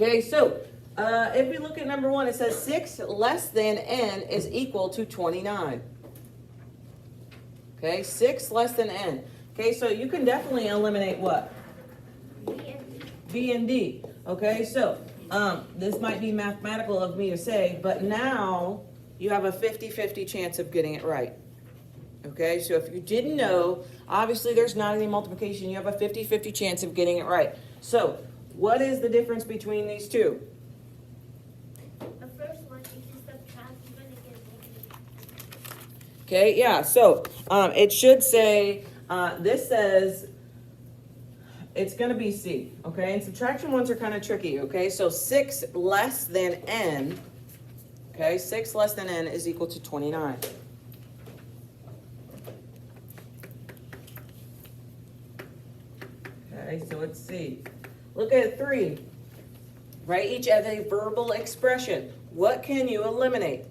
Okay, so if we look at number 1, it says 6 less than n is equal to 29. Okay, 6 less than n. Okay, so you can definitely eliminate what? B and D. Okay, so this might be mathematical of me to say, but now you have a 50-50 chance of getting it right. Okay, so if you didn't know, obviously there's not any multiplication. You have a 50-50 chance of getting it right. So what is the difference between these two? The first one, if you subtract, you're going to get negative. Okay, yeah, so it should say, this says it's going to be C, okay? And subtraction ones are kind of tricky, okay? So 6 less than n, okay? 6 less than n is equal to 29. Okay, so it's C. Look at 3. Write each as a verbal expression. What can you eliminate?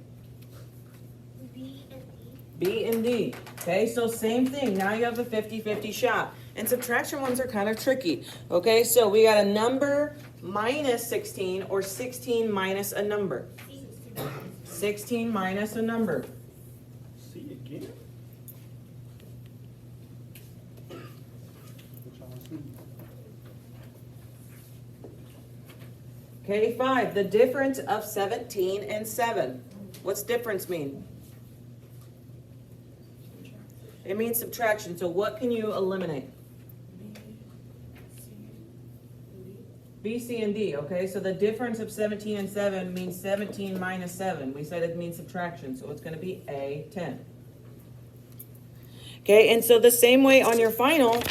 B and D. B and D. Okay, so same thing. Now you have a 50-50 shot. And subtraction ones are kind of tricky. Okay, so we got a number minus 16 or 16 minus a number. 16 minus a number. See again? Okay, 5. The difference of 17 and 7. What's difference mean? It means subtraction. So what can you eliminate? B, C, and D. Okay, so the difference of 17 and 7 means 17 minus 7. We said it means subtraction, so it's going to be A, 10. Okay, and so the same way on your final,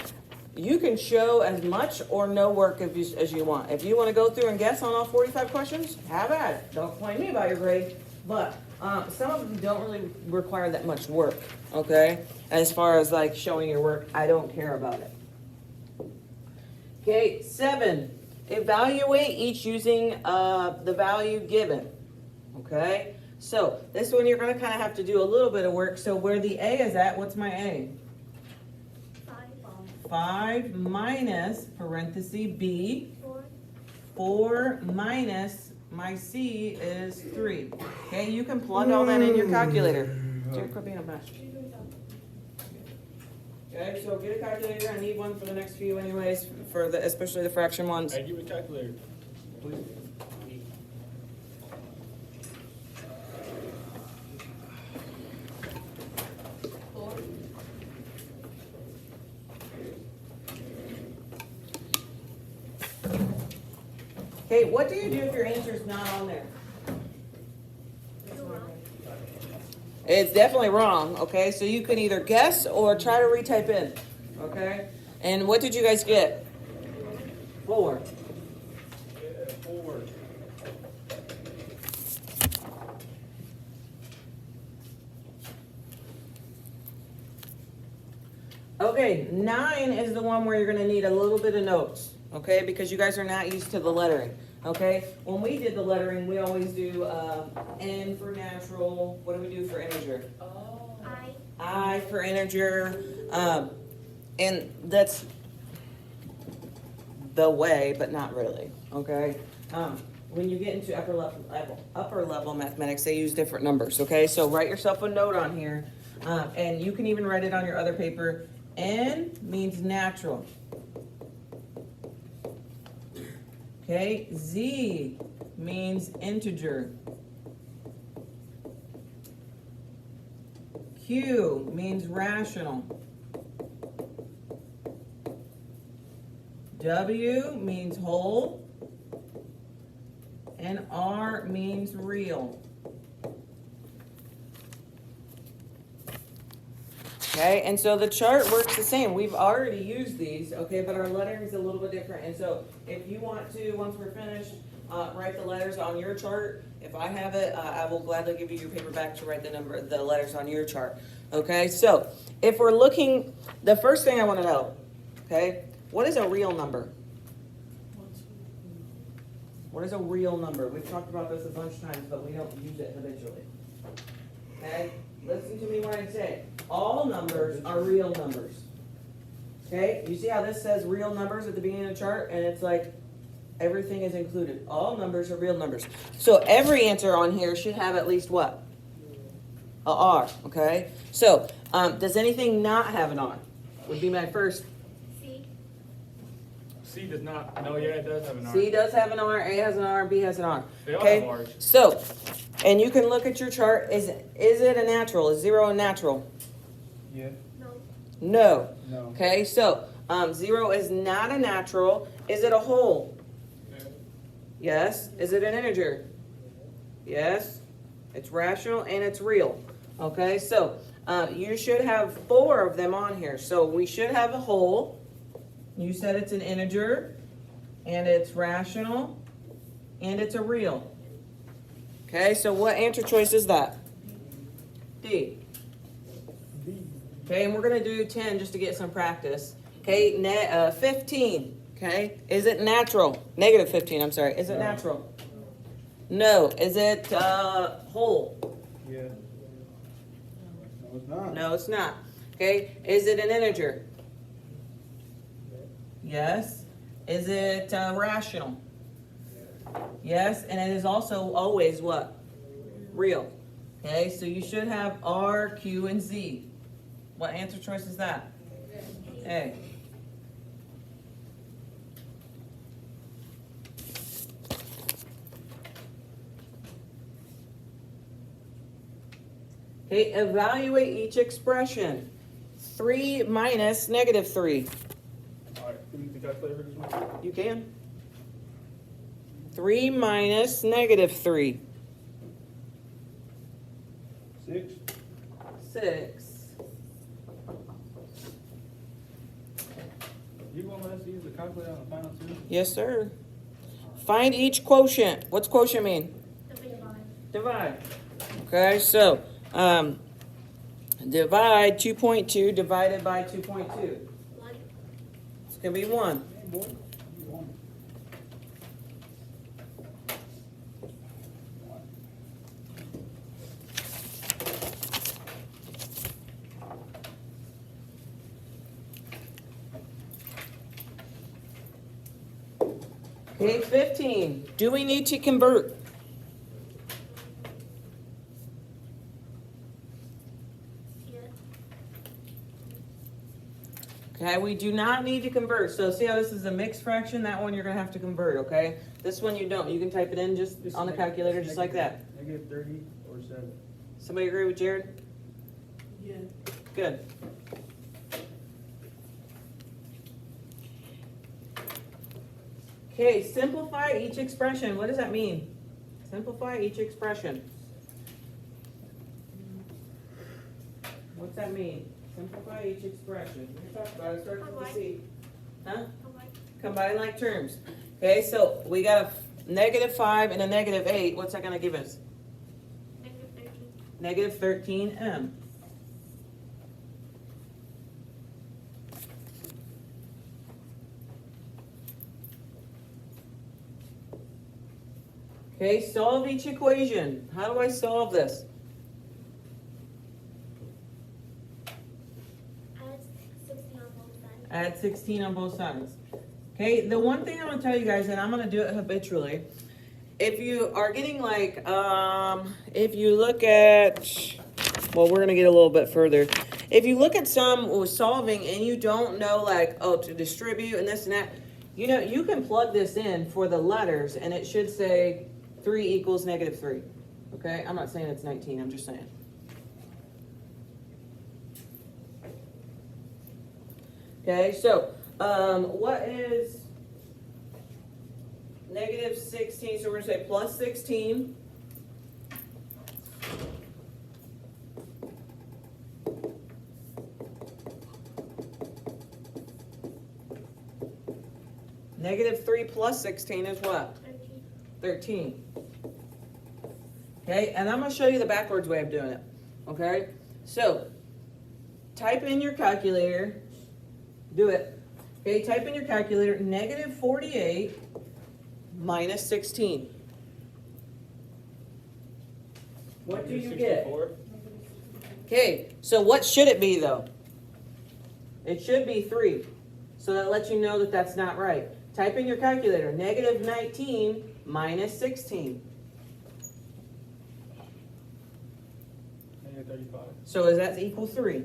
you can show as much or no work as you want. If you want to go through and guess on all 45 questions, have at it. Don't complain to me about your grade. But some of them don't really require that much work, okay? As far as like showing your work, I don't care about it. Okay, 7. Evaluate each using the value given, okay? So this one you're going to kind of have to do a little bit of work. So where the A is at, what's my A? 5 minus, parenthesis, B. 4 minus, my C is 3. Okay, you can plug all that in your calculator. Quit being a mess. Okay, so get a calculator. I need one for the next few anyways, for the especially the fraction ones. Hey, give me a calculator, please. Okay, what do you do if your answer is not on there? It's definitely wrong, okay? So you can either guess or try to retype in, okay? And what did you guys get? 4. Yeah, 4. Okay, 9 is the one where you're going to need a little bit of notes, okay? Because you guys are not used to the lettering, okay? When we did the lettering, we always do N for natural. What do we do for integer? I for integer. And that's the way, but not really, okay? When you get into upper level mathematics, they use different numbers, okay? So write yourself a note on here, and you can even write it on your other paper. N means natural. Okay, Z means integer. Q means rational. W means whole. And R means real. Okay, and so the chart works the same. We've already used these, okay, but our lettering is a little bit different. And so if you want to, once we're finished, write the letters on your chart. If I have it, I will gladly give you your paper back to write the letters on your chart. Okay, so if we're looking, the first thing I want to know, okay, what is a real number? What is a real number? We've talked about this a bunch of times, but we don't use it habitually. Okay, listen to me when I say it. All numbers are real numbers. Okay, you see how this says real numbers at the beginning of the chart, and it's like Everything is included. All numbers are real numbers. So every answer on here should have at least what? A R, okay? So, does anything not have an R? Would be my first. C. C does not. No, yeah, it does have an R. C does have an R, A has an R, B has an R. They all Okay? have R's. So, and you can look at your chart. Is it a natural? Is 0 a natural? Yeah. No. No. No. Okay, so 0 is not a natural. Is it a whole? Yeah. Yes. Is it an integer? Yes. It's rational and it's real. Okay, so you should have 4 of them on here. So we should have a whole. You said it's an integer and it's rational and it's a real. Okay, so what answer choice is that? D. B. Okay, and we're going to do 10 just to get some practice. Okay, 15. Okay, is it natural? Negative 15, I'm sorry. Is it No. natural? No. Is it whole? Yeah. No, it's not. No, it's not. Okay, is it an integer? Yes. Is it rational? Yes, and it is also always what? Real. Okay, so you should have R, Q, and Z. What answer choice is that? A. Okay, evaluate each expression. 3 minus negative 3. All right. Can we use the calculator for this one? You can. 3 minus negative 3. 6. 6. You want us to use the calculator on the final two? Yes, sir. Find each quotient. What's quotient mean? Divide. Okay, so divide 2.2 divided by 2.2. 1. It's going to be 1. Hey, boy. You want it. Okay, 15. Do we need to convert? Yeah. Okay, we do not need to convert. So see how this is a mixed fraction? That one you're going to have to convert, okay? This one you don't. You can type it in just This on the is calculator neg- just like that. Negative 30 or 7. Somebody agree with Jared? Yeah. Good. Okay, simplify each expression. What does that mean? Simplify each expression. What's that mean? Simplify each expression. We talked about it. Starts with a C. Huh? Combine like terms. Okay, so we got a negative 5 and a negative 8. What's that going to give us? Negative 13. Negative 13m. Okay, solve each equation. How do I solve this? Add 16 on both sides. Add 16 on both sides. Okay, the one thing I'm going to tell you guys, and I'm going to do it habitually, if you are getting like, if you look at, well, we're going to get a little bit further. If you look at some solving and you don't know like, oh, to distribute and this and that, you know, you can plug this in for the letters and it should say 3 equals negative 3. Okay, I'm not saying it's 19, I'm just saying. Okay, so what is negative 16? So we're going to say plus 16. Negative 3 plus 16 is what? 13. Okay, and I'm going to show you the backwards way of doing it. Okay, so type in your calculator. Do it. Okay, type in your calculator negative 48 minus 16. What do you get? 64. Okay, so what should it be though? It should be 3. So that lets you know that that's not right. Type in your calculator, negative 19 minus 16. Negative 35. So is that equal 3?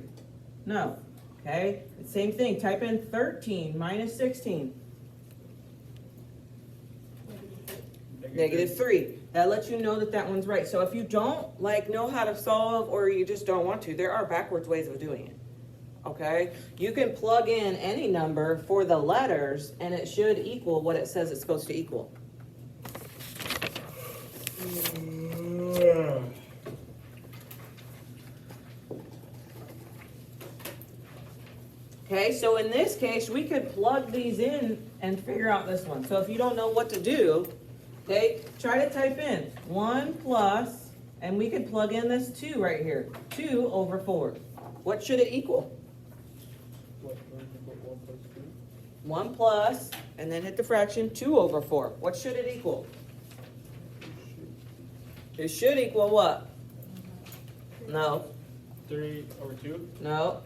No. Okay, same thing, type in 13 minus 16. Negative 3. That lets you know that that one's right. So if you don't know how to solve, or you just don't want to, there are backwards ways of doing it. Okay? You can plug in any number for the letters and it should equal what it says it's supposed to equal. Okay, so in this case, we could plug these in and figure out this one. So if you don't know what to do, okay, try to type in 1 plus, and we could plug in this 2 right here. 2 over 4. What should it equal? 1 plus, and then hit the fraction, 2 over 4. What should it equal? It should equal what? No. 3 over 2? No.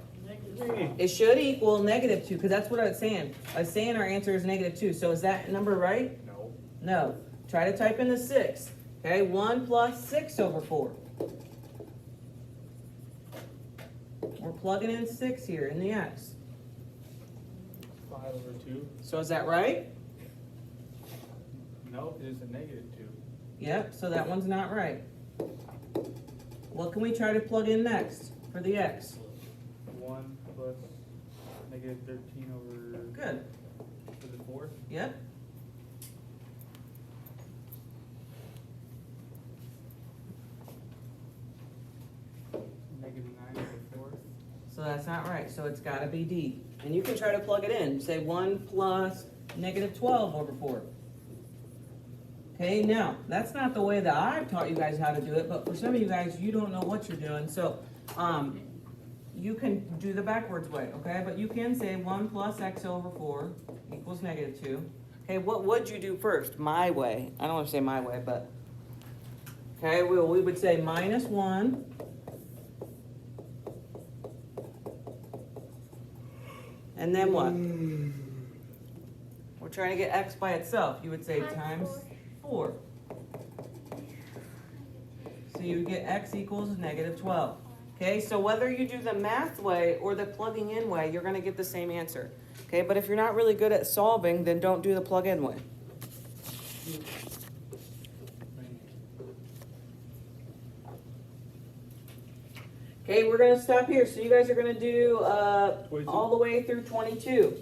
It should equal negative 2, because that's what I was saying. I was saying our answer is negative 2. So is that number right? No. No. Try to type in the 6. Okay, 1 plus 6 over 4. We're plugging in 6 here in the x. 5 over 2? So is that right? No, it is a negative 2. Yep, so that one's not right. What can we try to plug in next for the x? 1 plus negative 13 over... Good. Is it 4? Yep. Negative 9 over 4? So that's not right, so it's gotta be D. And you can try to plug it in. Say 1 plus negative 12 over 4. Okay, now, that's not the way that I've taught you guys how to do it, but for some of you guys, you don't know what you're doing. So, you can do the backwards way, okay? But you can say 1 plus x over 4 equals negative 2. Okay, what would you do first? My way. I don't want to say my way, but... Okay, we would say minus 1. And then what? We're trying to get x by itself. You would say times 4. So you would get x equals negative 12. Okay, so whether you do the math way or the plugging in way, you're going to get the same answer. Okay, but if you're not really good at solving, then don't do the plug in way. Okay, we're going to stop here. So you guys are going to do all the way through 22.